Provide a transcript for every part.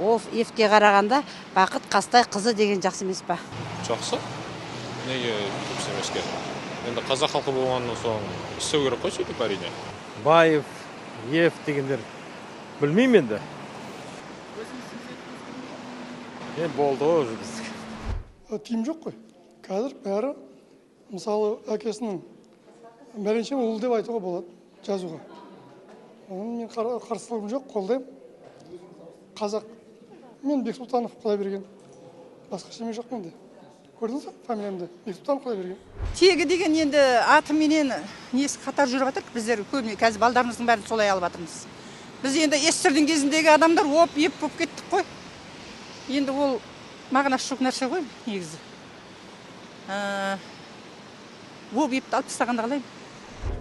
Ол ефке қарағанда Бақыт Қастай қызы деген жақсы емес па? Жақсы. Неге дұрыс емеске? Енді қазақ халқы болғаннан соң істеу керек қой сөйтіп әрине. Баев, Ев дегендер білмеймін енді. Болды ғой уже біздікі. Тиім жоқ қой. Қазір бәрі мысалы әкесінің бәленше ұл деп айтуға болады, жазуға. Оның мен қарсылығым жоқ, қолдаймын. Қазақ. Мен Бексұлтанов Құдайберген. Басқа ештеңе жоқ менде. Көрдіңіз бе фамилиямды? Бексұлтанов Құдайберген. Тегі деген енді аты менен несі қатар жүріп жатыр. Біздер көбіне қазір балдарымыздың бәрін солай алып жатырмыз. Біз енді СССРдің кезіндегі адамдар еп болып кеттік қой. Енді ол мағынасы жоқ нәрсе ғой негізі. Епті алып тастағанда қалай?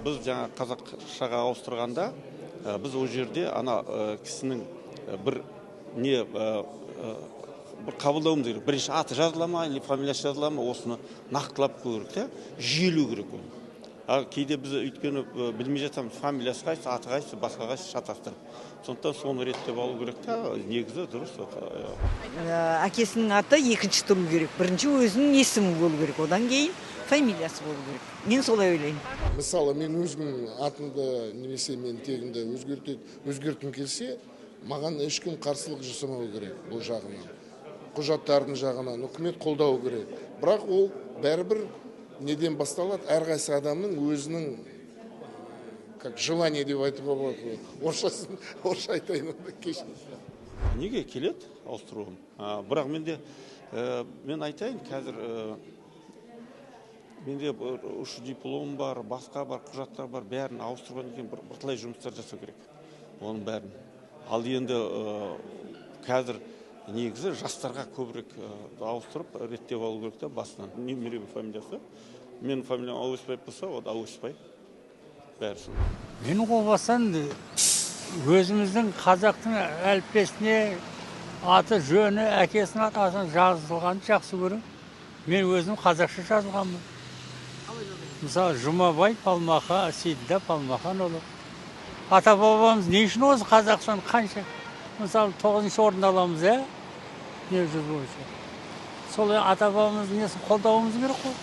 Біз жаңа қазақшаға ауыстырғанда, біз ол жерде ана кісінің бір қабылдауымыз керек. Бірінші аты жазыла ма, или фамилиясы жазыла ма, осыны нақтылап көру керек, жүйелеу керек оны. Кейде біз өйткені білмей жатамыз, фамилиясы қайсы, аты қайсы, басқа қайсы шатастырып. Сондықтан соны реттеп алу керек та, негізі дұрыс. Әкесінің аты екінші тұру керек. Бірінші өзінің есімі болу керек, одан кейін фамилиясы болу керек. Мен солай ойлаймын. Мысалы, мен өзімнің атымды немесе мен тегімді өзгерткім келсе, маған ешкім қарсылық жасамау керек бұл жағынан. Құжаттардың жағынан үкімет қолдау керек. Бірақ ол бәрібір неден басталады? Әрқайсы адамның өзінің как желание деп айтуға болады. Орысша айтайын кешіріңіз. Неге келеді ауыстыруым? Бірақ мен айтайын, қазір менде үш диплом бар, басқа бар, құжаттар бар, бәрін ауыстырғаннан кейін бірталай жұмыстар жасау керек. Оның бәрін. Ал енді қазір негізі жастарға көбірек ауыстырып, реттеп алу керек та басынан. Менің фамилиясы. Менің фамилиям Ауыспай болса, ол Ауыспай. Бәрісін. Мен қолбасан өзіміздің қазақтың әліппесіне аты, жөні, әкесінің атасын жазылғанды жақсы көрем. Мен өзім қазақша жазылғанмын. Мысалы, Жұмабай Палмақа, Сейділда Палмақан олы. Ата-бабамыз не үшін осы Қазақстан қанша? Мысалы, 9-шы орында аламыз, не жүз бойынша. Сол ата-бабамыз несін қолдауымыз керек қой.